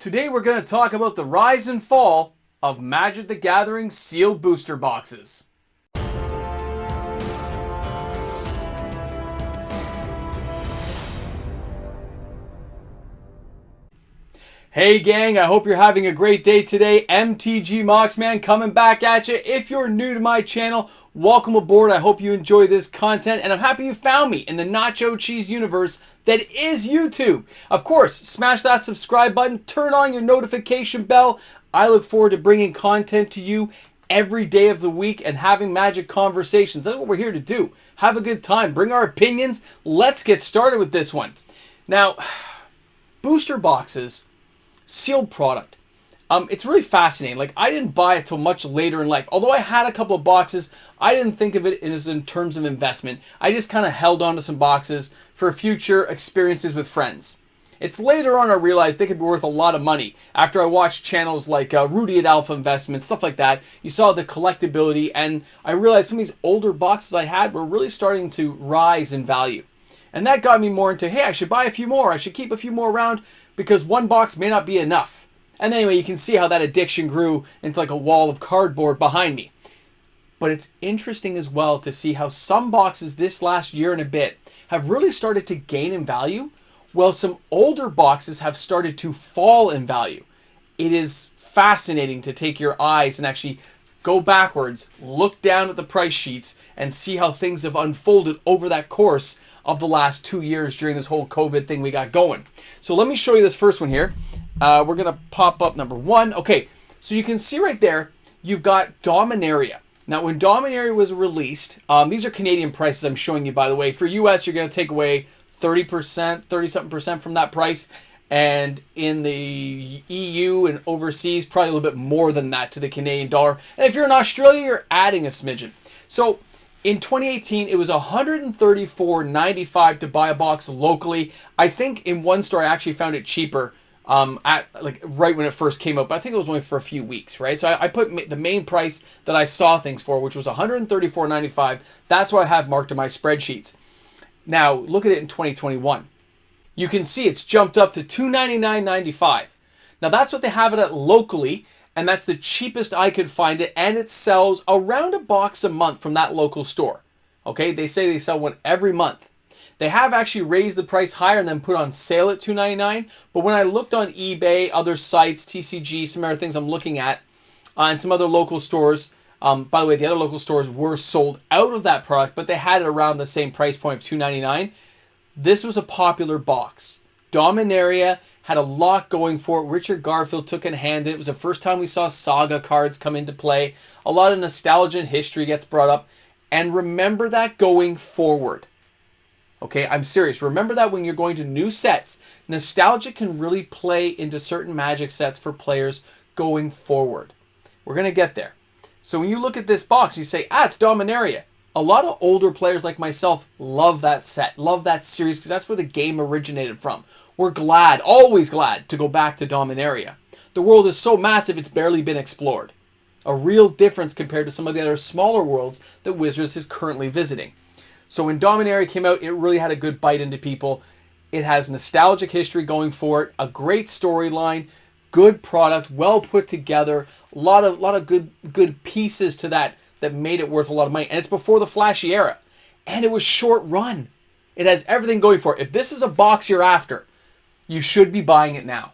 Today we're going to talk about the rise and fall of Magic the Gathering sealed booster boxes. Hey gang, I hope you're having a great day today. MTG Moxman coming back at you. If you're new to my channel, welcome aboard. I hope you enjoy this content, and I'm happy you found me in the nacho cheese universe that is YouTube. Of course, smash that subscribe button, turn on your notification bell. I look forward to bringing content to you every day of the week and having Magic conversations. That's what we're here to do. Have a good time, bring our opinions. Let's get started with this one. Now, booster boxes, sealed product. It's really fascinating. Like, I didn't buy it till much later in life. Although I had a couple of boxes, I didn't think of it as in terms of investment. I just kind of held on to some boxes for future experiences with friends. It's later on I realized they could be worth a lot of money. After I watched channels like Rudy at Alpha Investments, stuff like that, you saw the collectability, and I realized some of these older boxes I had were really starting to rise in value. And that got me more into, hey, I should buy a few more. I should keep a few more around, because one box may not be enough. And anyway, you can see how that addiction grew into like a wall of cardboard behind me. But it's interesting as well to see how some boxes this last year and a bit have really started to gain in value, while some older boxes have started to fall in value. It is fascinating to take your eyes and actually go backwards, look down at the price sheets, and see how things have unfolded over that course of the last 2 years during this whole COVID thing we got going. So let me show you this first one here. We're going to pop up number one. Okay, so you can see right there, you've got Dominaria. Now, when Dominaria was released, these are Canadian prices I'm showing you, by the way. For US, you're going to take away 30%, 30-something% from that price. And in the EU and overseas, probably a little bit more than that to the Canadian dollar. And if you're in Australia, you're adding a smidgen. So in 2018, it was $134.95 to buy a box locally. I think in one store I actually found it cheaper at like right when it first came out, but I think it was only for a few weeks, right? So I put the main price that I saw things for, which was $134.95. That's what I have marked in my spreadsheets. Now look at it in 2021. You can see it's jumped up to $299.95. Now that's what they have it at locally. And that's the cheapest I could find it, and it sells around a box a month from that local store. Okay, they say they sell one every month. They have actually raised the price higher and then put on sale at $299. But when I looked on eBay, other sites, TCG, some other things I'm looking at, and some other local stores, by the way, the other local stores were sold out of that product, but they had it around the same price point of $299. This was a popular box. Dominaria had a lot going for it. Richard Garfield took in hand. It was the first time we saw Saga cards come into play. A lot of nostalgia and history gets brought up. And remember that going forward. Okay, I'm serious. Remember that when you're going to new sets, nostalgia can really play into certain Magic sets for players going forward. We're going to get there. So when you look at this box, you say, it's Dominaria. A lot of older players like myself love that set, love that series, because that's where the game originated from. We're glad, always glad, to go back to Dominaria. The world is so massive, it's barely been explored. A real difference compared to some of the other smaller worlds that Wizards is currently visiting. So when Dominaria came out, it really had a good bite into people. It has nostalgic history going for it, a great storyline, good product, well put together, a lot of good pieces to that made it worth a lot of money. And it's before the flashy era. And it was short run. It has everything going for it. If this is a box you're after, you should be buying it now.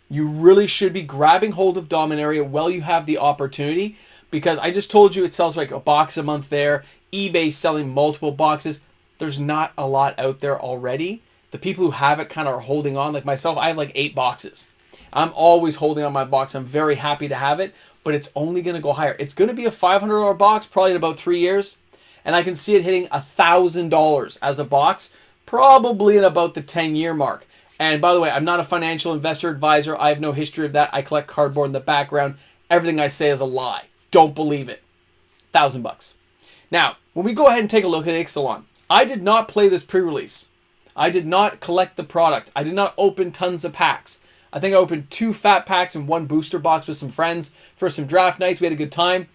You really should be grabbing hold of Dominaria while you have the opportunity, because I just told you it sells like a box a month there. eBay's selling multiple boxes. There's not a lot out there already. The people who have it kind of are holding on. Like myself, I have like 8 boxes. I'm always holding on my box. I'm very happy to have it, but it's only going to go higher. It's going to be a $500 box probably in about 3 years, and I can see it hitting $1,000 as a box probably in about the 10-year mark. And by the way, I'm not a financial investor advisor. I have no history of that. I collect cardboard in the background. Everything I say is a lie. Don't believe it. $1,000. Now, when we go ahead and take a look at Ixalan, I did not play this pre-release. I did not collect the product. I did not open tons of packs. I think I opened 2 fat packs and 1 booster box with some friends for some draft nights. We had a good time.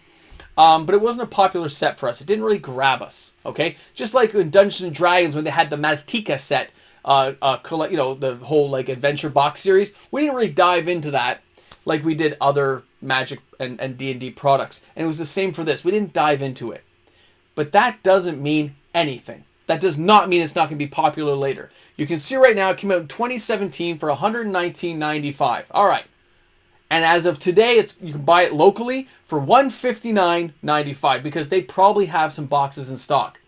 But it wasn't a popular set for us. It didn't really grab us. Okay? Just like in Dungeons & Dragons when they had the Maztica set, the whole like adventure box series. We didn't really dive into that like we did other Magic and D&D products. And it was the same for this. We didn't dive into it. But that doesn't mean anything. That does not mean it's not going to be popular later. You can see right now it came out in 2017 for $119.95. All right. And as of today, you can buy it locally for $159.95 because they probably have some boxes in stock.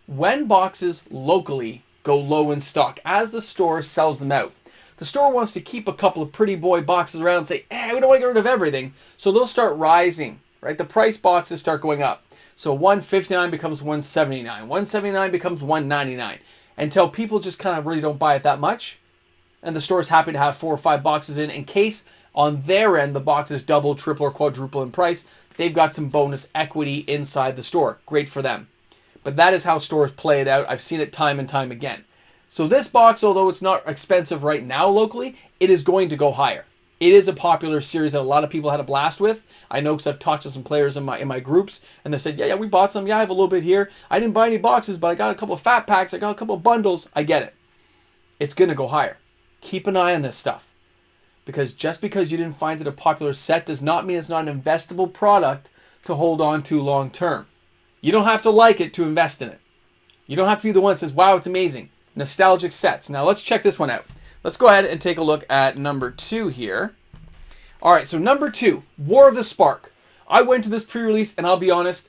When boxes locally go low in stock, as the store sells them out, the store wants to keep a couple of pretty boy boxes around and say, we don't want to get rid of everything. So they'll start rising, right? The price boxes start going up. So $159 becomes $179. $179 becomes $199 until people just kind of really don't buy it that much. And the store is happy to have 4 or 5 boxes in case on their end the boxes double, triple, or quadruple in price. They've got some bonus equity inside the store. Great for them. But that is how stores play it out. I've seen it time and time again. So this box, although it's not expensive right now locally, it is going to go higher. It is a popular series that a lot of people had a blast with. I know because I've talked to some players in my groups, and they said, yeah, we bought some. Yeah, I have a little bit here. I didn't buy any boxes, but I got a couple of fat packs. I got a couple of bundles. I get it. It's going to go higher. Keep an eye on this stuff. Because just because you didn't find it a popular set does not mean it's not an investable product to hold on to long term. You don't have to like it to invest in it. You don't have to be the one that says, wow, it's amazing. Nostalgic sets. Now let's check this one out. Let's go ahead and take a look at number 2 here. All right, so number 2, War of the Spark. I went to this pre-release, and I'll be honest,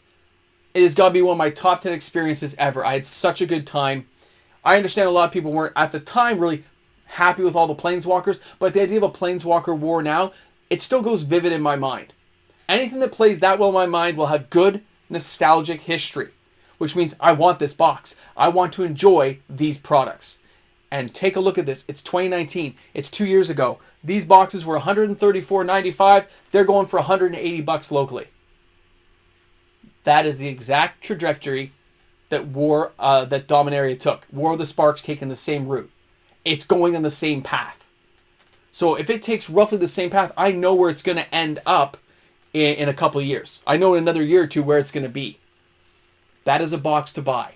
it has got to be one of my top 10 experiences ever. I had such a good time. I understand a lot of people weren't, at the time, really happy with all the Planeswalkers, but the idea of a Planeswalker war now, it still goes vivid in my mind. Anything that plays that well in my mind will have good, nostalgic history, which means I want this box. I want to enjoy these products. And take a look at this. It's 2019. It's 2 years ago. These boxes were $134.95. They're going for $180 locally. That is the exact trajectory that that Dominaria took. War of the Spark's taking the same route. It's going on the same path. So if it takes roughly the same path, I know where it's going to end up in a couple of years. I know in another year or two where it's going to be. That is a box to buy.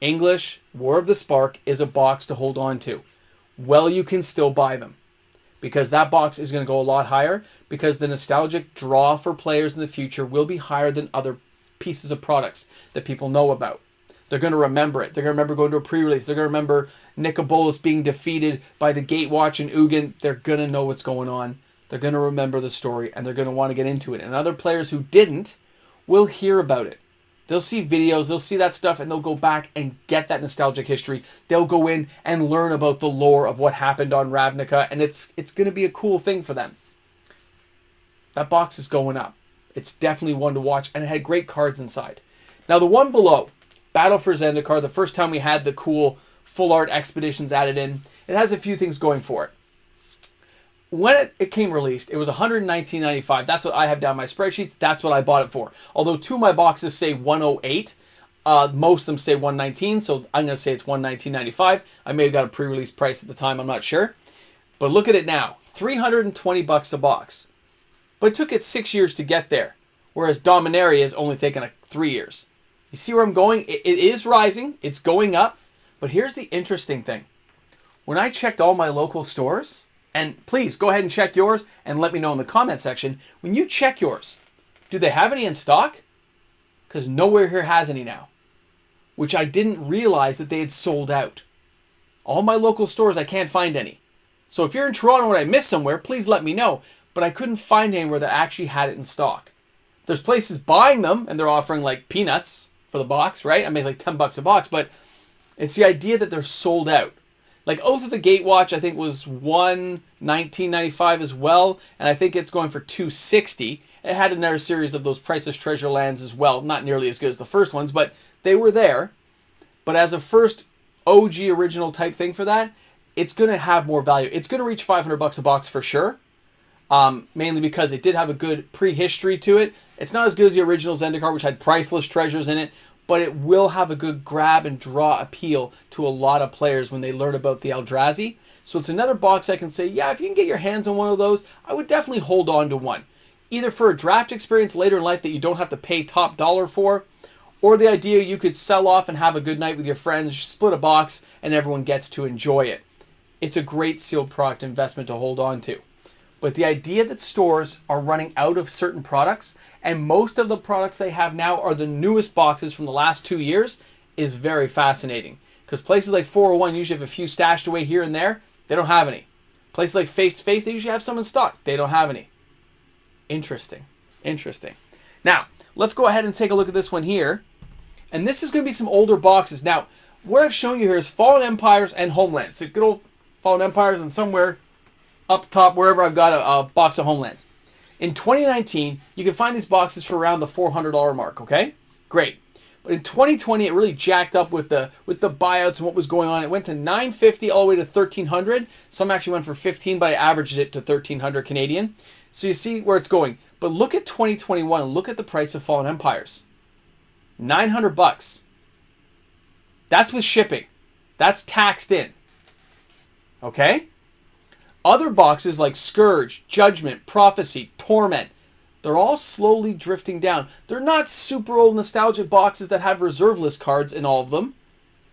English War of the Spark is a box to hold on to. Well, you can still buy them because that box is going to go a lot higher because the nostalgic draw for players in the future will be higher than other pieces of products that people know about. They're going to remember it. They're going to remember going to a pre-release. They're going to remember Nicobolas being defeated by the Gatewatch and Ugin. They're going to know what's going on. They're going to remember the story and they're going to want to get into it. And other players who didn't will hear about it. They'll see videos, they'll see that stuff, and they'll go back and get that nostalgic history. They'll go in and learn about the lore of what happened on Ravnica, and it's going to be a cool thing for them. That box is going up. It's definitely one to watch, and it had great cards inside. Now, the one below, Battle for Zendikar, the first time we had the cool full art expeditions added in, it has a few things going for it. When it came released, it was $119.95. That's what I have down in my spreadsheets. That's what I bought it for. Although 2 of my boxes say $108, most of them say $119, so I'm going to say it's $119.95. I may have got a pre-release price at the time. I'm not sure. But look at it now. $320 a box. But it took it 6 years to get there, whereas Dominaria has only taken 3 years. You see where I'm going? It is rising. It's going up. But here's the interesting thing. When I checked all my local stores, and please go ahead and check yours and let me know in the comment section. When you check yours, do they have any in stock? Because nowhere here has any now. Which I didn't realize that they had sold out. All my local stores, I can't find any. So if you're in Toronto and I missed somewhere, please let me know. But I couldn't find anywhere that actually had it in stock. There's places buying them and they're offering like peanuts for the box, right? I make like $10 a box, but it's the idea that they're sold out. Like Oath of the Gatewatch, I think was $119.95 as well, and I think it's going for $260. It had another series of those Priceless Treasure lands as well, not nearly as good as the first ones, but they were there. But as a first OG original type thing for that, it's going to have more value. It's going to reach $500 a box for sure, mainly because it did have a good prehistory to it. It's not as good as the original Zendikar, which had Priceless Treasures in it, but it will have a good grab and draw appeal to a lot of players when they learn about the Eldrazi. So it's another box I can say, yeah, if you can get your hands on one of those, I would definitely hold on to one. Either for a draft experience later in life that you don't have to pay top dollar for, or the idea you could sell off and have a good night with your friends, split a box, and everyone gets to enjoy it. It's a great sealed product investment to hold on to. But the idea that stores are running out of certain products, and most of the products they have now are the newest boxes from the last 2 years, is very fascinating. Because places like 401 usually have a few stashed away here and there. They don't have any. Places like Face to Face, they usually have some in stock. They don't have any. Interesting. Interesting. Now, let's go ahead and take a look at this one here. And this is going to be some older boxes. Now, what I've shown you here is Fallen Empires and Homelands. So good old Fallen Empires, and somewhere up top, wherever I've got a box of Homelands. In 2019, you can find these boxes for around the $400 mark, okay? Great. But in 2020, it really jacked up with the buyouts and what was going on. It went to $950 all the way to $1,300. Some actually went for $15, but I averaged it to $1,300 Canadian. So you see where it's going. But look at 2021 and look at the price of Fallen Empires. $900. That's with shipping. That's taxed in. Okay? Other boxes like Scourge, Judgment, Prophecy, Torment, they're all slowly drifting down. They're not super old nostalgic boxes that have reserve list cards in all of them,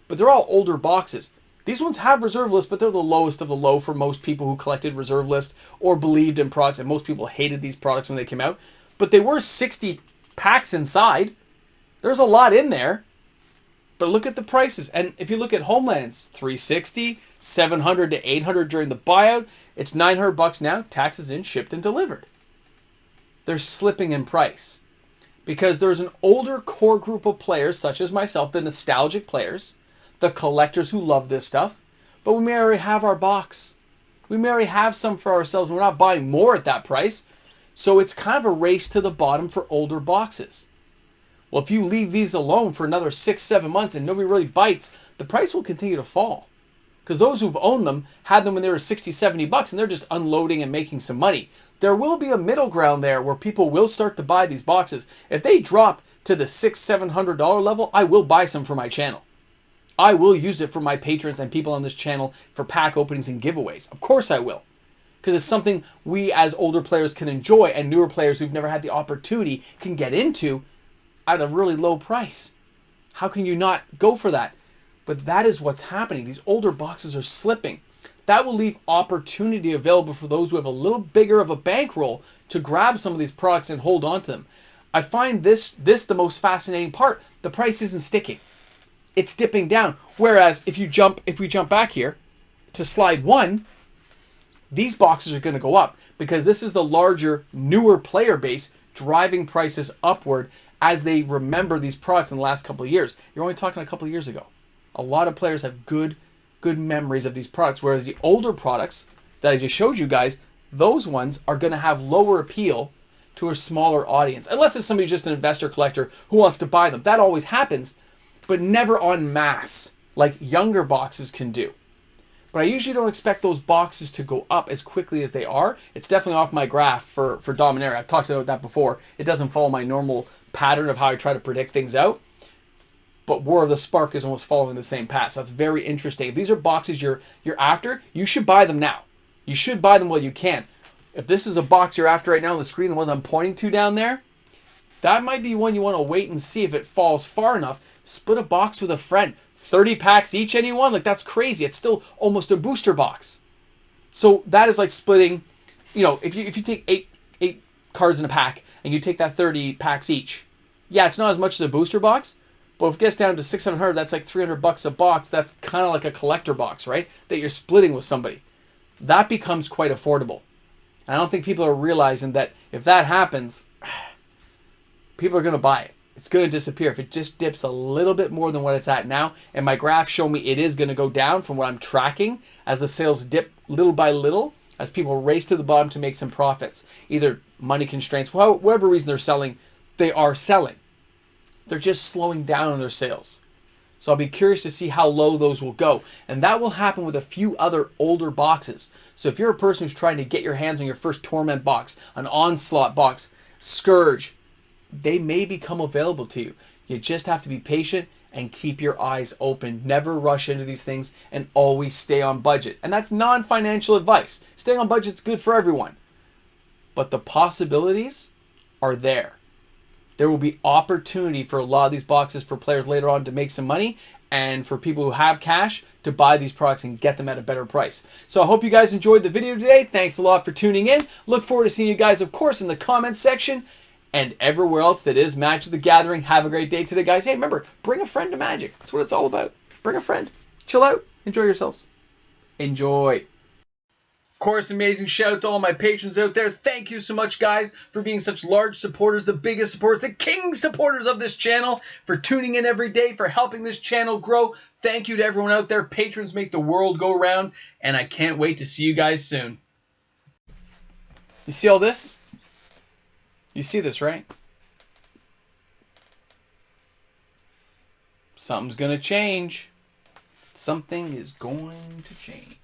but they're all older boxes. These ones have reserve lists, but they're the lowest of the low for most people who collected reserve list or believed in products, and most people hated these products when they came out. But they were 60 packs inside. There's a lot in there. But look at the prices. And if you look at Homelands, $360, $700 to $800 during the buyout. It's $900 now, taxes in, shipped and delivered. They're slipping in price because there's an older core group of players, such as myself, the nostalgic players, the collectors who love this stuff, but we may already have our box. We may already have some for ourselves. We're not buying more at that price. So it's kind of a race to the bottom for older boxes. Well, if you leave these alone for another 6-7 months and nobody really bites, the price will continue to fall. Because those who've owned them had them when they were $60-$70 and they're just unloading and making some money. There will be a middle ground there where people will start to buy these boxes. If they drop to the $600-$700 level, I will buy some for my channel. I will use it for my patrons and people on this channel for pack openings and giveaways. Of course I will. Because it's something we as older players can enjoy and newer players who've never had the opportunity can get into at a really low price. How can you not go for that? But that is what's happening. These older boxes are slipping. That will leave opportunity available for those who have a little bigger of a bankroll to grab some of these products and hold on to them. I find this the most fascinating part. The price isn't sticking. It's dipping down. Whereas if we jump back here to slide 1, these boxes are going to go up because this is the larger, newer player base driving prices upward as they remember these products in the last couple of years. You're only talking a couple of years ago. A lot of players have good memories of these products, whereas the older products that I just showed you guys, those ones are going to have lower appeal to a smaller audience. Unless it's somebody just an investor collector who wants to buy them. That always happens, but never en masse like younger boxes can do. But I usually don't expect those boxes to go up as quickly as they are. It's definitely off my graph for Dominaria. I've talked about that before. It doesn't follow my normal pattern of how I try to predict things out. But War of the Spark is almost following the same path. So that's very interesting. If these are boxes you're after, you should buy them now. You should buy them while you can. If this is a box you're after right now on the screen, the ones I'm pointing to down there, that might be one you want to wait and see if it falls far enough. Split a box with a friend. 30 packs each, anyone? Like, that's crazy. It's still almost a booster box. So that is like splitting, if you take eight cards in a pack and you take that 30 packs each. Yeah, it's not as much as a booster box, but if it gets down to $600, that's like $300 a box. That's kind of like a collector box, right? That you're splitting with somebody. That becomes quite affordable. And I don't think people are realizing that if that happens, people are going to buy it. It's going to disappear. If it just dips a little bit more than what it's at now, and my graphs show me it is going to go down from what I'm tracking as the sales dip little by little, as people race to the bottom to make some profits. Either money constraints, whatever reason they're selling, they are selling. They're just slowing down on their sales. So I'll be curious to see how low those will go. And that will happen with a few other older boxes. So if you're a person who's trying to get your hands on your first Torment box, an Onslaught box, Scourge, they may become available to you. You just have to be patient and keep your eyes open. Never rush into these things and always stay on budget. And that's non-financial advice. Staying on budget's good for everyone. But the possibilities are there. There will be opportunity for a lot of these boxes for players later on to make some money, and for people who have cash to buy these products and get them at a better price. So I hope you guys enjoyed the video today. Thanks a lot for tuning in. Look forward to seeing you guys, of course, in the comments section and everywhere else that is Magic the Gathering. Have a great day today, guys. Hey, remember, bring a friend to Magic. That's what it's all about. Bring a friend. Chill out. Enjoy yourselves. Enjoy. Of course, amazing shout out to all my patrons out there. Thank you so much, guys, for being such large supporters, the biggest supporters, the king supporters of this channel, for tuning in every day, for helping this channel grow. Thank you to everyone out there. Patrons make the world go round, and I can't wait to see you guys soon. You see all this? You see this, right? Something's going to change. Something is going to change.